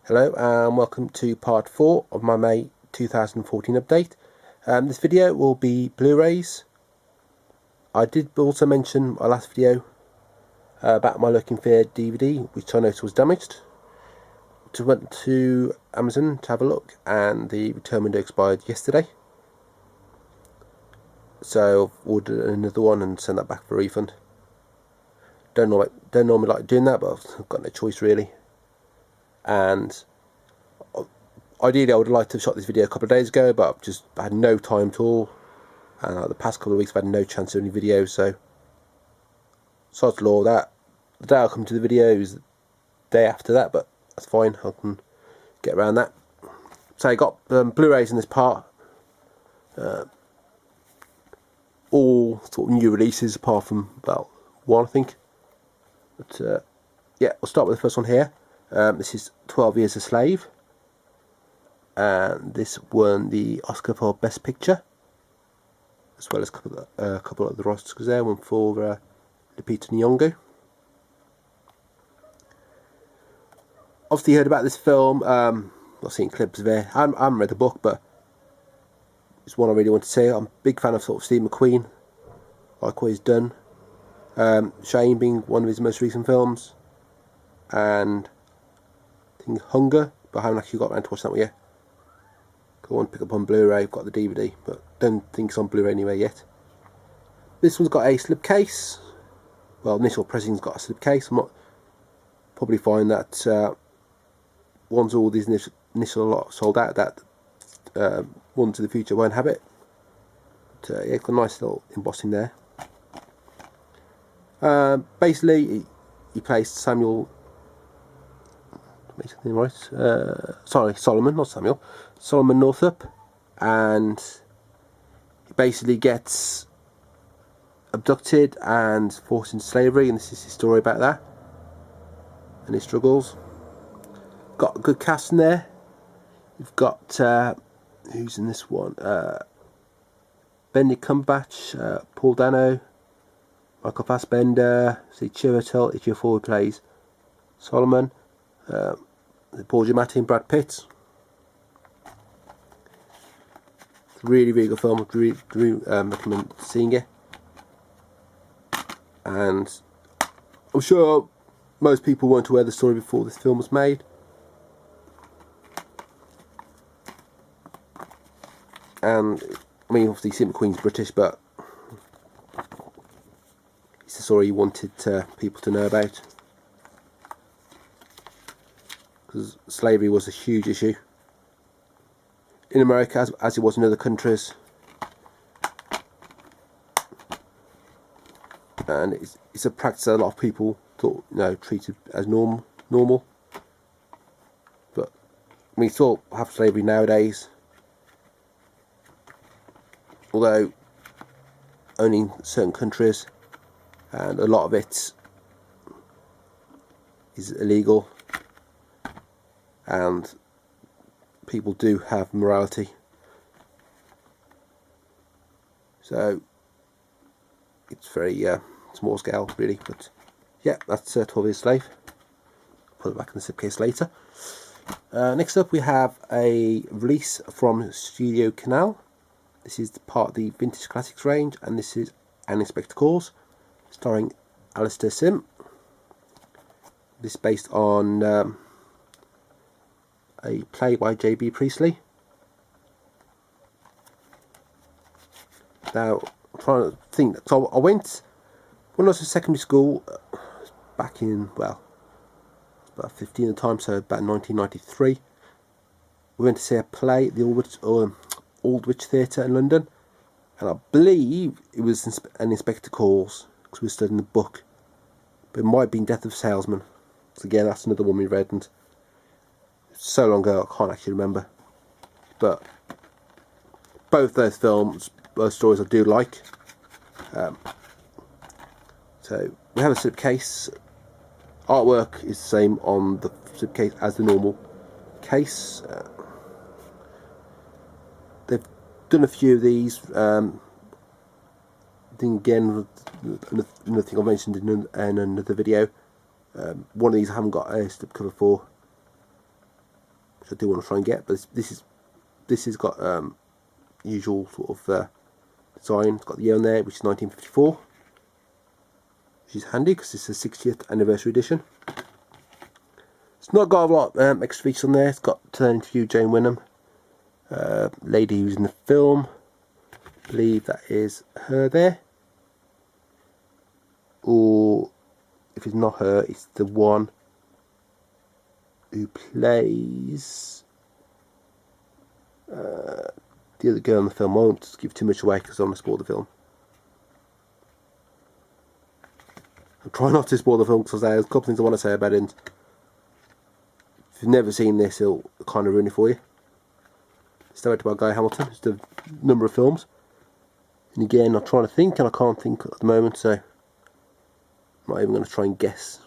Hello and welcome to part 4 of my May 2014 update. This video will be Blu-rays. I did also mention my last video about my Looking Fair DVD, which I noticed was damaged. Just went to Amazon to have a look and the return window expired yesterday. So I've ordered another one and sent that back for a refund. Don't normally like doing that, but I've got no choice really. And ideally I would have liked to have shot this video a couple of days ago, but I've just had no time at all, and the past couple of weeks I've had no chance of any videos, so sod's law that. The day I'll come to the video is the day after that, but that's fine, I can get around that. So I got Blu-rays in this part, all sort of new releases apart from about one I think, but yeah, we'll start with the first one here. This is 12 Years a Slave, and this won the Oscar for Best Picture, as well as a couple of the Oscars there, one for Lupita Nyong'o. Obviously you heard about this film, I've seen clips of it. I haven't read the book, but it's one I really want to see. I'm a big fan of sort of Steve McQueen, like what he's done. Shane being one of his most recent films, and I think Hunger, but I haven't actually got around to watching that one yet. I want to pick up on Blu-ray, I've got the DVD, but don't think it's on Blu-ray anywhere yet. This one's got a slipcase. Well, initial pressing's got a slipcase. I might probably find that once all these initial lot sold out, that ones in the future won't have it. But yeah, it's got a nice little embossing there. Basically, he plays Samuel. Sorry, Solomon, not Samuel. Solomon Northup, and he basically gets abducted and forced into slavery, and this is his story about that and his struggles. Got a good cast in there. You've got who's in this one? Benedict Cumberbatch, Paul Dano, Michael Fassbender, Steve Chiwetel Ejiofor plays Solomon. Paul Giamatti and Brad Pitt. It's a really good film. I really recommend seeing it, and I'm sure most people weren't aware of the story before this film was made. And I mean, obviously Steve McQueen's British, but it's the story he wanted people to know about, because slavery was a huge issue in America, as it was in other countries, and it's a practice that a lot of people thought, treated as normal. But we still have slavery nowadays, although only in certain countries, and a lot of it is illegal, and people do have morality. So it's very small scale really, but yeah, that's 12 Years a Slave. Put it back in the slipcase later. Next up we have a release from Studio Canal. This is part of the Vintage Classics range, and this is An Inspector Calls, starring Alistair Sim. This is based on a play by J.B. Priestley. Now, I'm trying to think. So I went, when I was in secondary school, back in, well, about 15 at the time, so about 1993, we went to see a play at the Aldwych Theatre in London, and I believe it was An Inspector Calls, because we were studying the book, but it might have been Death of a Salesman. So again, that's another one we read, and so long ago I can't actually remember. But both those films, both stories I do like. So we have a slipcase. Artwork is the same on the slipcase as the normal case. They've done a few of these. Then again, another thing I mentioned in another video. One of these I haven't got a slipcover for. which I do want to try and get. But this has got usual sort of design. It's got the year on there, which is 1954, which is handy because it's the 60th anniversary edition. It's not got a lot of extra features on there. It's got to interview Jane Wynnum, lady who's in the film. I believe that is her there, or if it's not her, it's the one who plays the other girl in the film. I won't give too much away because I don't want to spoil the film. I'm trying not to spoil the film because there's a couple of things I want to say about it. If you've never seen this, it'll kind of ruin it for you. It's directed by Guy Hamilton. It's a number of films. And again, I'm trying to think, and I can't think at the moment, so I'm not even going to try and guess.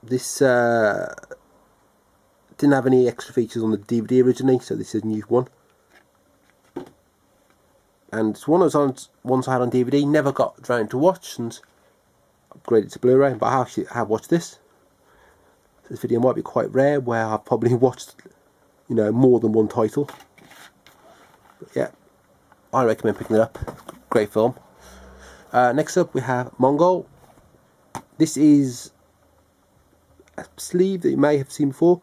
This didn't have any extra features on the DVD originally, so this is a new one. And it's one of those ones I had on DVD, never got around to watch, and upgraded to Blu-ray, but I actually have watched this. So this video might be quite rare, where I've probably watched, you know, more than one title. But yeah, I recommend picking it up. Great film. Next up we have Mongo. This is a sleeve that you may have seen before.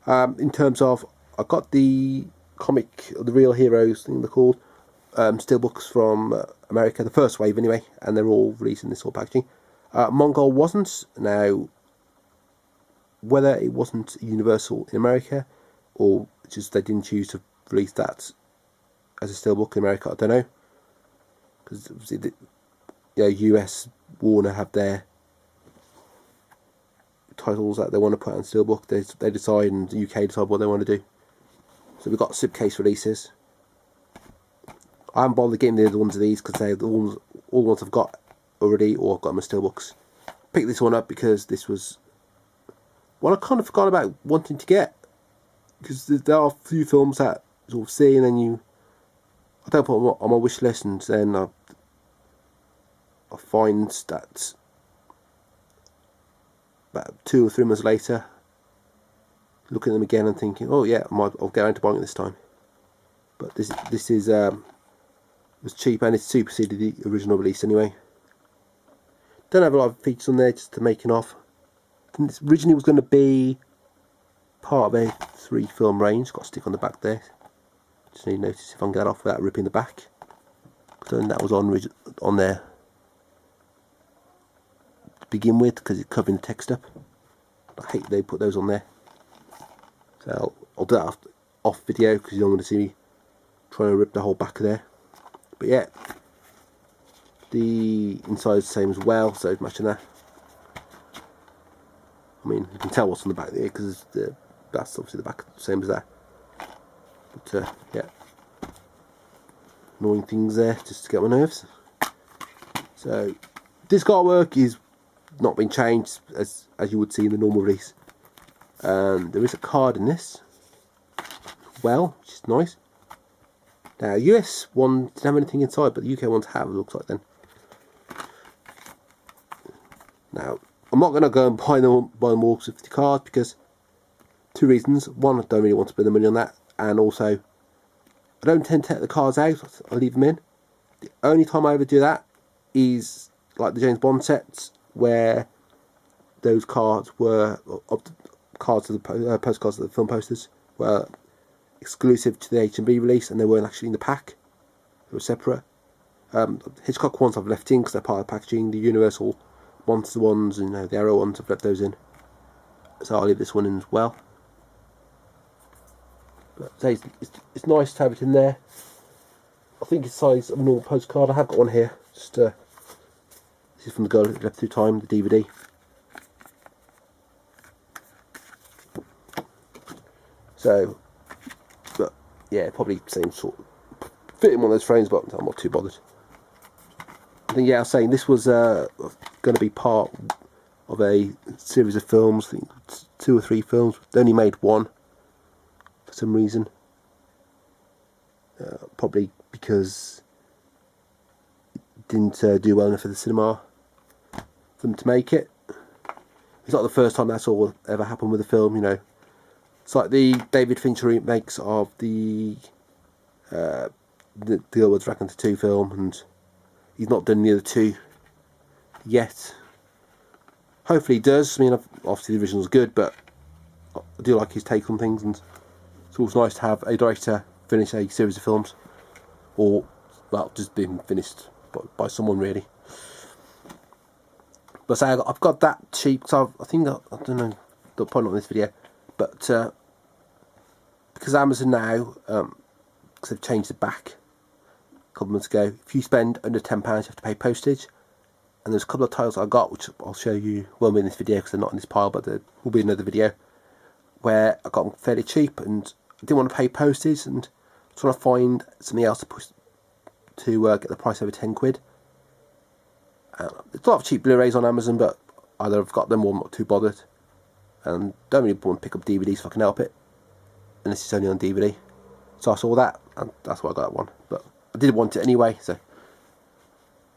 In terms of, I got the comic, the Real Heroes thing they're called, steelbooks from America, the first wave anyway, and they're all released in this sort of packaging. Mongo wasn't. Now, whether it wasn't universal in America, or just they didn't choose to release that as a steelbook in America, I don't know. Because US Warner have their titles that they want to put on steelbook. They decide, and the UK decide what they want to do. So we've got slipcase releases. I haven't bothered getting the other ones of these because they're all the ones I've got already, or I've got my steelbooks. Picked this one up because this was one I kind of forgot about wanting to get, because there are a few films that sort of see and then I don't put them on my wish list, and then I find that about 2 or 3 months later, looking at them again and thinking, oh yeah, I'll get around to buying it this time. But this is was cheap, and it superseded the original release anyway. Don't have a lot of features on there, just to make it off. This originally was going to be part of a 3-film range. Got a stick on the back there. Just need to notice if I can get that off without ripping the back. So that was on there to begin with, because it's covering the text up. I hate they put those on there. So I'll do that off video, because you don't want to see me trying to rip the whole back of there. But yeah, the inside is the same as well, so it's matching that. I mean, you can tell what's on the back there, because that's obviously the back, same as that. But yeah, annoying things there just to get my nerves. So this artwork is not been changed as you would see in the normal release. There is a card in this, well, which is nice. Now, US one didn't have anything inside, but the UK ones have, it looks like then. Now, I'm not going to go and buy them all 50 cards, because 2 reasons. One, I don't really want to spend the money on that, and also, I don't tend to take the cards out, I leave them in. The only time I ever do that is like the James Bond sets, where those cards were, cards of the postcards of the film posters, were exclusive to the H&B release, and they weren't actually in the pack. They were separate. Hitchcock ones I've left in because they're part of the packaging. The Universal Monster ones and the Arrow ones, I've left those in. So I'll leave this one in as well. But it's nice to have it in there. I think it's the size of a normal postcard. I have got one here. Just this is from the girl who left through time, the DVD. So, but yeah, probably same sort of fit in one of those frames, but I'm not too bothered. I think, yeah, I was saying this was going to be part of a series of films. I think 2 or 3 films. They only made 1 for some reason. Probably because it didn't do well enough for the cinema for them to make it. it's not the first time that's all ever happened with a film, you know. It's like the David Fincher remakes of the Girl with Dragon Tattoo film, and he's not done the other two yet. Hopefully he does. I mean, obviously the original's good, but I do like his take on things, and it's always nice to have a director finish a series of films, or, well, just being finished by someone, really. But say I've got that cheap, so I think, I don't know, probably not in this video, but because Amazon now, because they've changed the back a couple of months ago, if you spend under £10 you have to pay postage. And there's a couple of titles I got, which I'll show you, won't be in this video because they're not in this pile, but there will be another video, where I got them fairly cheap and I didn't want to pay postage, and I'm trying to find something else to push to get the price over 10 quid. There's a lot of cheap Blu-rays on Amazon, but either I've got them or I'm not too bothered, and don't really want to pick up DVDs if I can help it, and this is only on DVD. So I saw that, and that's why I got that one, but I did want it anyway, so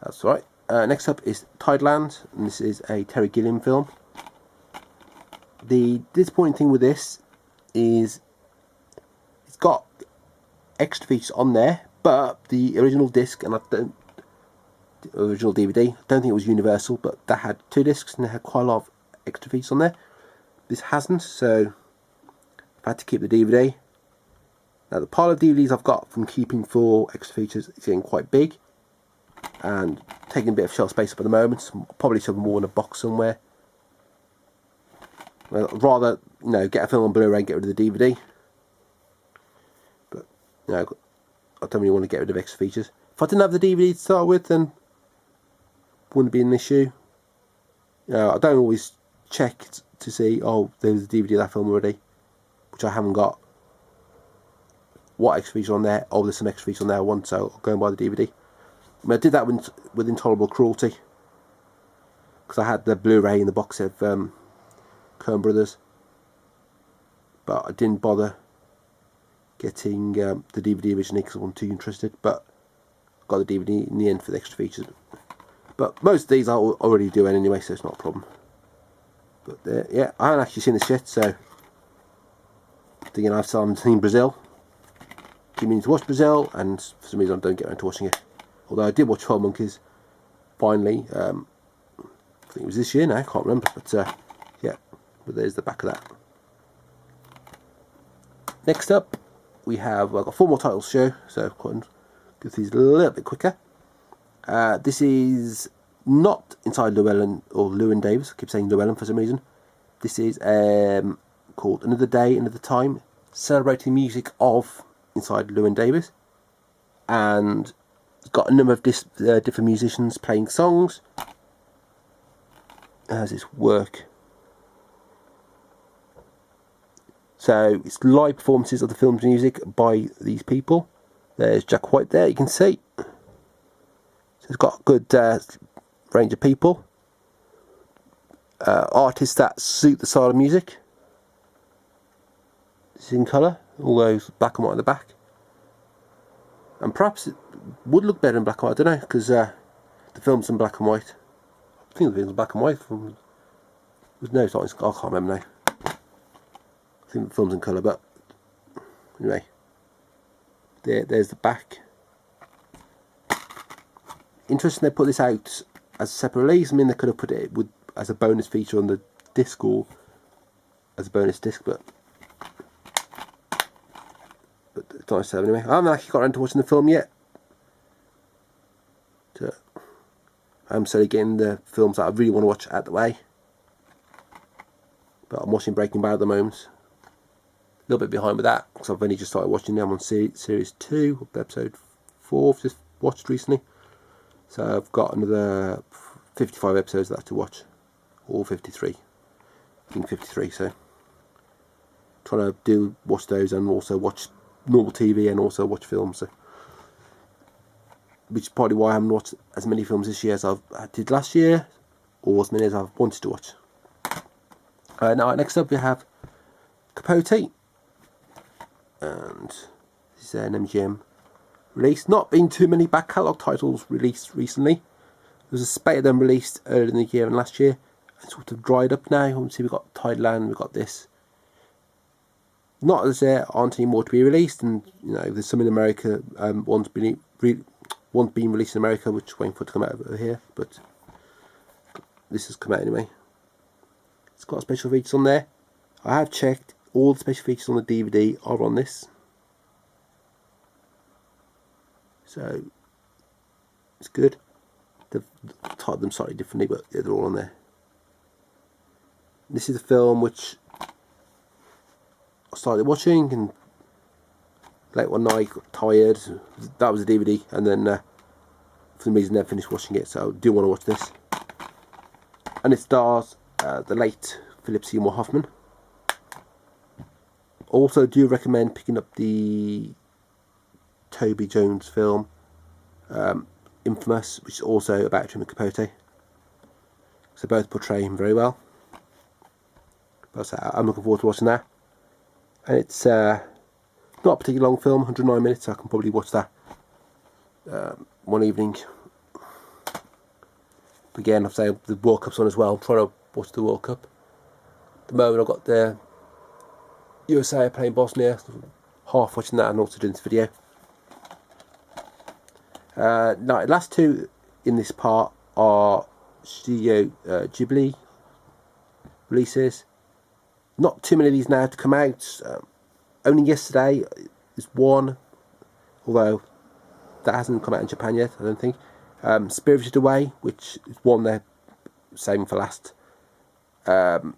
that's alright. Next up is Tideland, and this is a Terry Gilliam film. The disappointing thing with this is it's got extra features on there, but the original disc, and the original DVD, I don't think it was universal, but that had 2 discs and it had quite a lot of extra features on there. This hasn't, so I've had to keep the DVD. Now the pile of DVDs I've got from keeping for extra features is getting quite big and taking a bit of shelf space up at the moment. So I'll probably shove them all in a box somewhere. Well, I'd rather, you know, get a film on Blu-ray and get rid of the DVD. But, you know, I don't really want to get rid of extra features. If I didn't have the DVD to start with, then it wouldn't be an issue. You know, I don't always check to see, oh, there's a DVD of that film already, which I haven't got. What extra features on there? Oh, there's some extra features on there I want, so I'll go and buy the DVD. I mean, I did that with Intolerable Cruelty, because I had the Blu-ray in the box set of Coen Brothers, but I didn't bother getting the DVD originally because I wasn't too interested, but I got the DVD in the end for the extra features. But most of these I already do anyway, so it's not a problem. But yeah, I haven't actually seen this yet, so thinking I've seen Brazil. Keep meaning to watch Brazil, and for some reason I don't get around to watching it. Although I did watch 12 Monkeys, finally. I think it was this year now, I can't remember. But yeah, but there's the back of that. Next up, we have, well, I've got 4 more titles to show, so I've got to go through these a little bit quicker. This is not Inside Llewellyn or Llewyn Davis. I keep saying Llewellyn for some reason. This is called Another Day, Another Time, celebrating the music of Inside Llewyn Davis. And it's got a number of different musicians playing songs. How does this work? So it's live performances of the film's music by these people. There's Jack White there, you can see. So it's got a good range of people. Artists that suit the style of music. It's in colour, all those black and white at the back. And perhaps it would look better in black and white, I don't know, because the film's in black and white. I think the film's in black and white. No, it's not, I can't remember now. I think the film's in colour, but anyway. There's the back. Interesting they put this out as a separate release. I mean, they could have put it as a bonus feature on the disc or as a bonus disc, but it's nice to have anyway. I haven't actually got around to watching the film yet. So I'm slowly getting the films that I really want to watch out of the way. But I'm watching Breaking Bad at the moment. A little bit behind with that because I've only just started watching them on series 2, episode 4 I've just watched recently. So I've got another 55 episodes that I have to watch, or 53. I think 53. So trying to watch those and also watch normal TV and also watch films. So, which is probably why I haven't watched as many films this year as I did last year, or as many as I've wanted to watch. Now next up we have Capote. And this is an MGM release. Not been too many back catalogue titles released recently. There was a spate of them released earlier in the year and last year, It's sort of dried up now. Obviously we've got Tideland, we've got this. Not as there aren't any more to be released, and you know there's some in America. One's being released in America, which is waiting for it to come out over here, but this has come out anyway. It's got special features on there. I have checked, all the special features on the DVD are on this, so it's good. They've titled them slightly differently, but yeah, they're all on there. This is a film which I started watching, and late one night, got tired. That was a DVD, and then for some reason never finished watching it, so I do want to watch this. And it stars the late Philip Seymour Hoffman. Also do recommend picking up the Toby Jones film Infamous, which is also about Truman Capote. So both portray him very well. But I'm looking forward to watching that. And it's not a particularly long film, 109 minutes, so I can probably watch that one evening. Again, I've said the World Cup's on as well. I'm trying to watch the World Cup. At the moment I've got the USA playing Bosnia, half watching that and also doing this video. Now, the last two in this part are Studio Ghibli releases. Not too many of these now to come out. Only yesterday is one, although that hasn't come out in Japan yet, I don't think. Spirited Away, which is one they're saving for last. And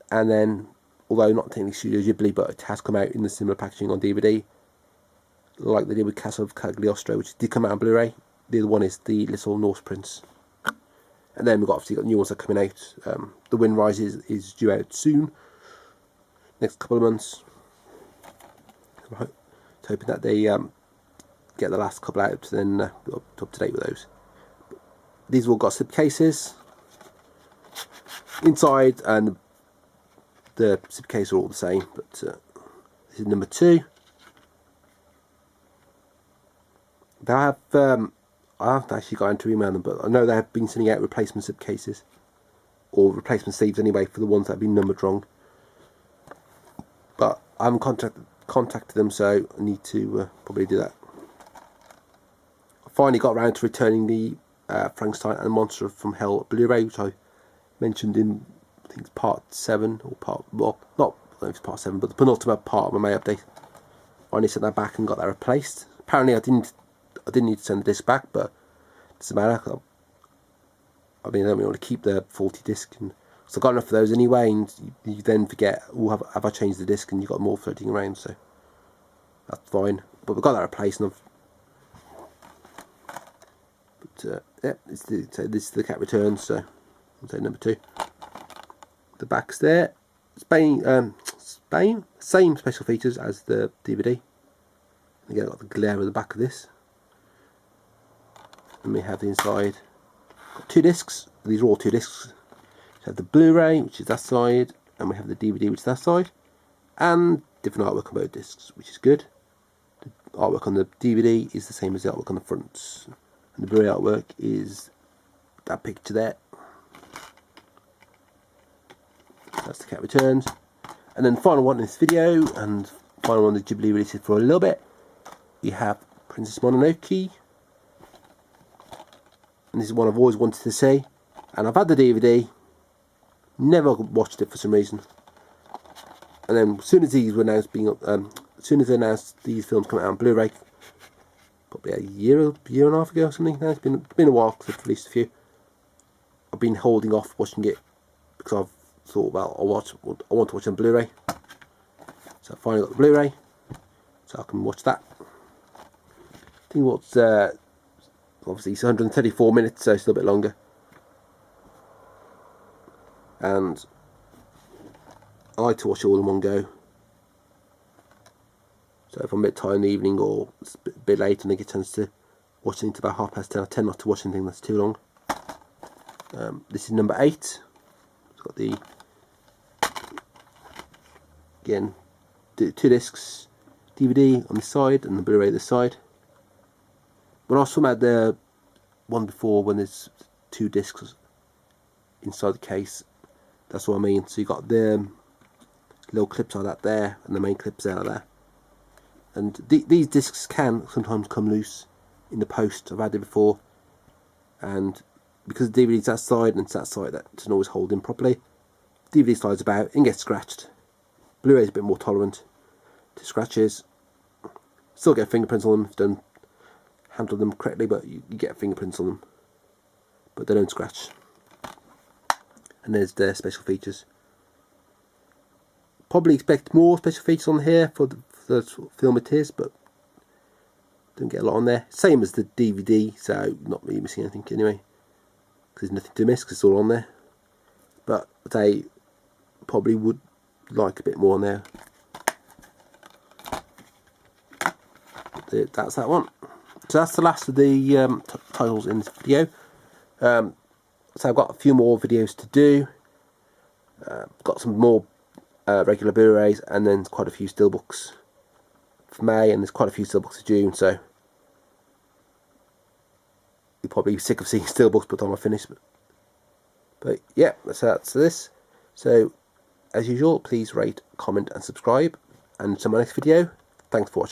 then, although not technically Studio Ghibli, but it has come out in the similar packaging on DVD, like they did with Castle of Cagliostro, which did come out on Blu-ray. The other one is The Little Norse Prince. And then we've obviously got new ones that are coming out. The Wind Rises is due out soon, next couple of months. I'm hoping that they get the last couple out, then we're up to date with those. These have all got slipcases inside, and the slipcases are all the same, but this is number 2. They have, I haven't actually got into email them, but I know they have been sending out replacement slipcases, or replacement sleeves anyway, for the ones that have been numbered wrong. But I haven't contacted them, so I need to probably do that. I finally got around to returning the Frankenstein and Monster from Hell Blu-ray, which I mentioned in, I think it's part 7, or part, well, not, I don't know if it's part 7, but the penultimate part of my May update. I finally sent that back and got that replaced. Apparently I didn't need to send the disc back, but it doesn't matter. I mean, I don't really want to keep the faulty disc, and so I got enough of those anyway, and you then forget, oh, have I changed the disc, and you've got more floating around, so that's fine. But we've got that replaced, and yeah, this is the Cat Returns, so I'll say number 2. The back's there. Spain, same special features as the DVD. Again, I've got the glare of the back of this. And we have the inside. Got 2 discs. These are all 2 discs. We have the Blu-ray, which is that side, and we have the DVD, which is that side, and different artwork on both discs, which is good. The artwork on the DVD is the same as the artwork on the front, and the Blu-ray artwork is that picture there. That's the Cat Returns. And then the final one in this video, and final one that Ghibli releases for a little bit, we have Princess Mononoke. And this is one I've always wanted to see, and I've had the DVD, never watched it for some reason. And then as soon as these were announced as soon as they announced these films coming out on Blu-ray, probably a year and a half ago or something. Now it's been a while since I've released a few. I've been holding off watching it because I've thought, well, I want to watch it on Blu-ray. So I finally got the Blu-ray, so I can watch that. I think what's obviously it's 134 minutes, so it's a little bit longer. And I like to watch it all in one go. So if I'm a bit tired in the evening, or it's a bit late and I get a chance to watch it until about 10:30, I tend not to watch anything that's too long. This is number 8. It's got the, again, 2 discs, DVD on the side and the Blu-ray this side. When I was talking about the one before, when there's 2 discs inside the case, That's what I mean. So you got the little clips like that there, and the main clips there like that. And these discs can sometimes come loose in the post. I've had it before, and because the DVD's that side and it's that side, that doesn't always hold in properly. DVD slides about and gets scratched. Blu-ray's a bit more tolerant to scratches. Still get fingerprints on them if you don't handle them correctly, but you get fingerprints on them, but they don't scratch. And there's their special features. Probably expect more special features on here for the sort of film it is, but don't get a lot on there. Same as the DVD, so not really missing anything anyway, because there's nothing to miss because it's all on there. But they probably would like a bit more on there. That's that one. So that's the last of the titles in this video. So I've got a few more videos to do. Got some more regular Blu-rays, and then quite a few steelbooks for May, and there's quite a few steelbooks for June. So you're probably sick of seeing steelbooks by the time I finish. But yeah, that's this. So as usual, please rate, comment, and subscribe. And until my next video, thanks for watching.